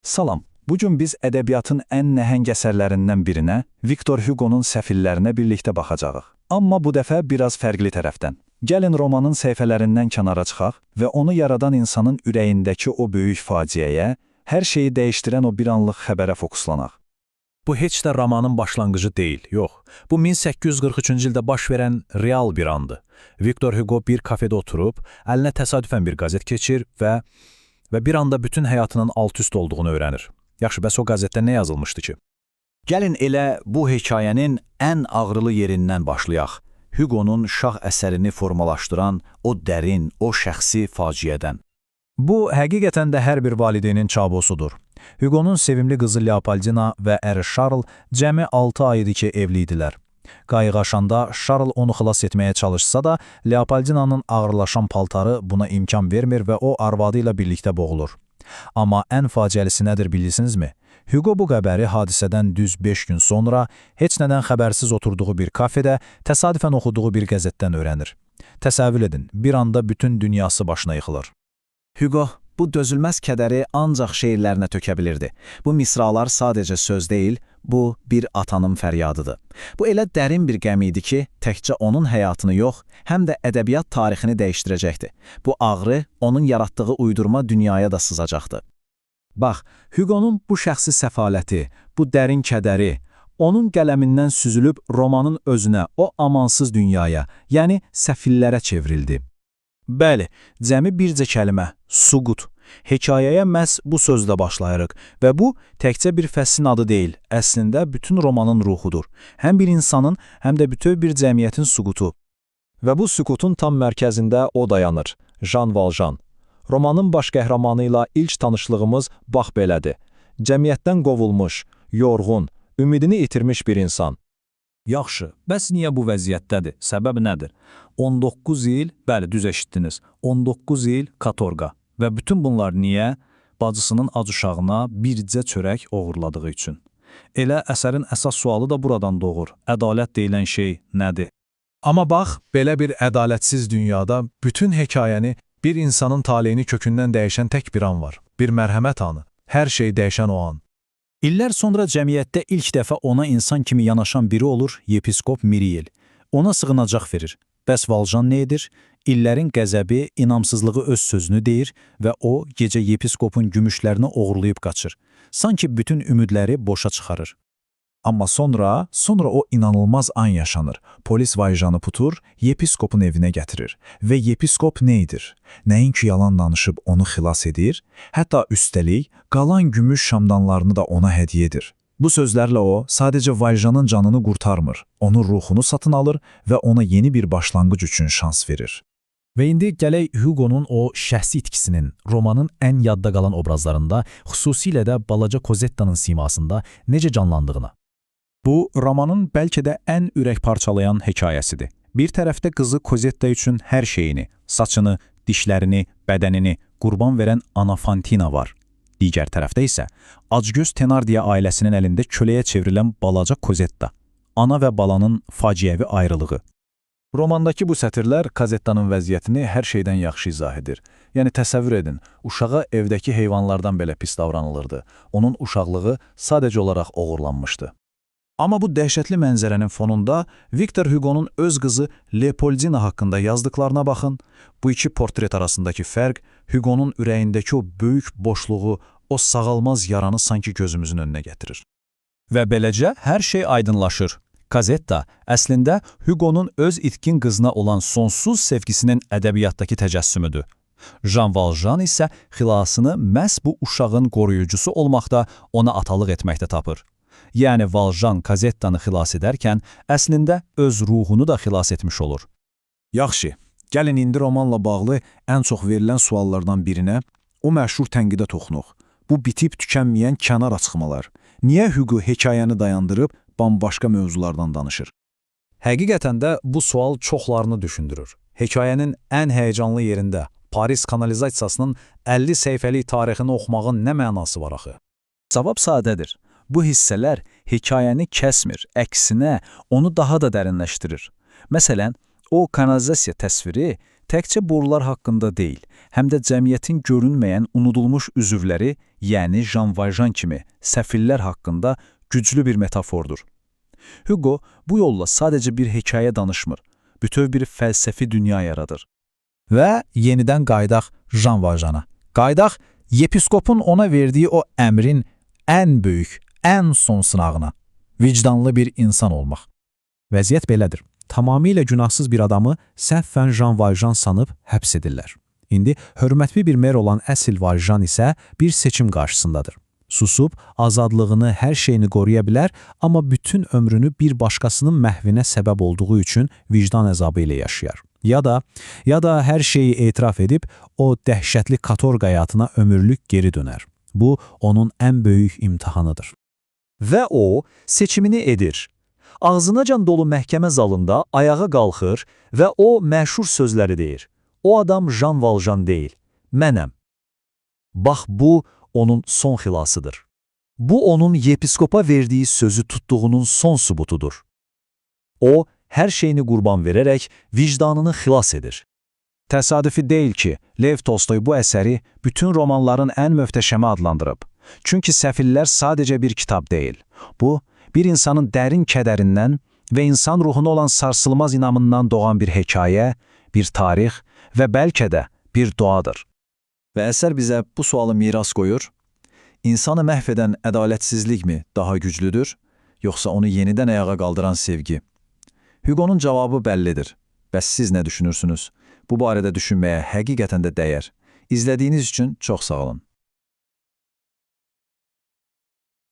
Salam. Bugün biz ədəbiyyatın ən nəhəng əsərlərindən birinə, Viktor Hugo'nun Səfillərinə birlikdə baxacağıq. Amma bu dəfə biraz fərqli tərəfdən. Gəlin romanın səhifələrindən kənara çıxaq və onu yaradan insanın ürəyindəki o böyük faciəyə, hər şeyi dəyişdirən o bir anlıq xəbərə fokuslanaq. Bu heç də romanın başlanğıcı deyil, yox. Bu 1843-cü ildə baş verən real bir andı. Viktor Hugo bir kafedə oturub, əlinə təsadüfən bir qazet keçir və bir anda bütün həyatının alt-üst olduğunu öyrənir. Yaxşı, bəs o qəzetdə nə yazılmışdı ki? Gəlin elə bu hekayənin ən ağrılı yerindən başlayaq. Hugo'nun şah əsərini formalaşdıran o dərin, o şəxsi faciədən. Bu, həqiqətən də hər bir valideynin çabusudur. Hugo'nun sevimli qızı Leopoldina və əri Charles cəmi 6 ay idi ki, evli idilər. Qayıq aşanda Charles onu xilas etməyə çalışsa da, Leopoldina'nın ağırlaşan paltarı buna imkan vermir və o arvadı ilə birlikdə boğulur. Amma ən faciəlisi nədir bilirsinizmi? Hugo bu qəbəri hadisədən düz 5 gün sonra heç nədən xəbərsiz oturduğu bir kafedə təsadüfən oxuduğu bir qəzetdən öyrənir. Təsəvvür edin, bir anda bütün dünyası başına yıxılır. Hugo bu dözülməz kədəri ancaq şeirlərinə tökə bilirdi. Bu misralar sadəcə söz deyil, bu bir atanın fəryadıdır. Bu elə dərin bir qəm idi ki, təkcə onun həyatını yox, həm də ədəbiyyat tarixini dəyişdirəcəkdi. Bu ağrı onun yaratdığı uydurma dünyaya da sızacaqdı. Bax, Hugo'nun bu şəxsi səfaləti, bu dərin kədəri, onun qələmindən süzülüb romanın özünə, o amansız dünyaya, yəni səfillərə çevrildi. Bəli, cəmi bircə kəlmə, suqut. Hekayəyə məhz bu sözlə başlayırıq və bu təkcə bir fəslin adı deyil, əslində bütün romanın ruhudur. Həm bir insanın, həm də bütöv bir cəmiyyətin suqutu. Və bu sükutun tam mərkəzində o dayanır, Jean Valjean. Romanın baş qəhrəmanı ilə ilk tanışlığımız bax belədir. Cəmiyyətdən qovulmuş, yorğun, ümidini itirmiş bir insan. Yaxşı, bəs niyə bu vəziyyətdədir? Səbəb nədir? 19 il, bəli, düz eşitdiniz, 19 il katorqa. Və bütün bunlar niyə? Bacısının ac uşağına bircə çörək oğurladığı üçün. Elə əsərin əsas sualı da buradan doğur. Ədalət deyilən şey nədir? Amma bax, belə bir ədalətsiz dünyada bütün hekayəni, bir insanın taleyini kökündən dəyişən tək bir an var. Bir mərhəmət anı. Hər şey dəyişən o an. İllər sonra cəmiyyətdə ilk dəfə ona insan kimi yanaşan biri olur, yepiskop Miriel. Ona sığınacaq verir. Bəs Valjean nə edir? İllərin qəzəbi, inamsızlığı öz sözünü deyir və o, gecə yepiskopun gümüşlərini oğurlayıb qaçır. Sanki bütün ümidləri boşa çıxarır. Amma sonra o inanılmaz an yaşanır. Polis Valjean'ı tutur, yepiskopun evinə gətirir. Və yepiskop nə edir? Nəinki yalan danışıb onu xilas edir, hətta üstəlik qalan gümüş şamdanlarını da ona hədiyyə edir. Bu sözlərlə o, sadəcə Valjean'ın canını qurtarmır, onun ruhunu satın alır və ona yeni bir başlanğıc üçün şans verir. Və indi gələk Hugo'nun o şəxsi itkisinin, romanın ən yadda qalan obrazlarında, xüsusilə də balaca Cosetta'nın simasında necə canlandığına. Bu, romanın bəlkə də ən ürək parçalayan hekayəsidir. Bir tərəfdə qızı Cosetta üçün hər şeyini, saçını, dişlərini, bədənini qurban verən ana Fantina var. Digər tərəfdə isə acgöz Thenardier ailəsinin əlində köləyə çevrilən balaca Cosetta, ana və balanın faciəvi ayrılığı. Romandakı bu sətirlər Cosetta'nın vəziyyətini hər şeydən yaxşı izah edir. Yəni təsəvvür edin, uşağa evdəki heyvanlardan belə pis davranılırdı. Onun uşaqlığı sadəcə olaraq oğurlanmışdı. Amma bu dəhşətli mənzərənin fonunda Viktor Hugo'nun öz qızı Leopoldina haqqında yazdıqlarına baxın. Bu iki portret arasındakı fərq Hugo'nun ürəyindəki o böyük boşluğu, o sağalmaz yaranı sanki gözümüzün önünə gətirir. Və beləcə hər şey aydınlaşır. Cosetta əslində Hugo'nun öz itkin qızına olan sonsuz sevgisinin ədəbiyyatdakı təcəssümüdür. Jean Valjean isə xilasını məhz bu uşağın qoruyucusu olmaqda, ona atalıq etməkdə tapır. Yəni Valjean Cosetta'nı xilas edərkən əslində öz ruhunu da xilas etmiş olur. Yaxşı, gəlin indi romanla bağlı ən çox verilən suallardan birinə, o məşhur tənqidə toxunuq. Bu bitib tükənməyən kənar açıqmalar. Niyə Hugo hekayəni dayandırıb bambaşqa mövzulardan danışır? Həqiqətən də bu sual çoxlarını düşündürür. Hekayənin ən həyəcanlı yerində Paris kanalizasiyasının 50 səhifəlik tarixini oxumağın nə mənası var axı? Cavab sadədir. Bu hissələr hekayəni kəsmir, əksinə onu daha da dərinləşdirir. Məsələn, o kanalizasiya təsviri təkcə borular haqqında deyil, həm də cəmiyyətin görünməyən, unudulmuş üzvləri, yəni Jean Valjean kimi səfillər haqqında güclü bir metafordur. Hugo bu yolla sadəcə bir hekayə danışmır, bütöv bir fəlsəfi dünya yaradır. Və yenidən qaydaq Jean Valjeana. Qaydaq yepiskopun ona verdiyi o əmrin ən böyük, ən son sınağına. Vicdanlı bir insan olmaq. Vəziyyət belədir. Tamamilə günahsız bir adamı səhvən Jean Valjean sanıb həbs edirlər. İndi hörmətli bir mer olan əsl Valjean isə bir seçim qarşısındadır. Susub, azadlığını, hər şeyini qoruya bilər, amma bütün ömrünü bir başqasının məhvinə səbəb olduğu üçün vicdan əzabı ilə yaşayar. Ya da hər şeyi etiraf edib, o dəhşətli katorq həyatına ömürlük geri dönər. Bu, onun ən böyük imtihanıdır. Və o, seçimini edir. Ağzınacan dolu məhkəmə zalında ayağa qalxır və o məşhur sözləri deyir. O adam Jean Valjean deyil, mənəm. Bax, bu onun son xilasıdır. Bu, onun yepiskopa verdiyi sözü tutduğunun son sübutudur. O, hər şeyini qurban verərək vicdanını xilas edir. Təsadüfi deyil ki, Lev Tolstoy bu əsəri bütün romanların ən möhtəşəmi adlandırıb. Çünki Səfillər sadəcə bir kitab deyil. Bu, bir insanın dərin kədərindən və insan ruhuna olan sarsılmaz inamından doğan bir hekayə, bir tarix və bəlkə də bir duadır. Və əsər bizə bu sualı miras qoyur: İnsanı məhv edən ədalətsizlikmi daha güclüdür, yoxsa onu yenidən ayağa qaldıran sevgi? Hugo'nun cavabı bəllidir. Bəs siz nə düşünürsünüz? Bu barədə düşünməyə həqiqətən də dəyər. İzlədiyiniz üçün çox sağ olun.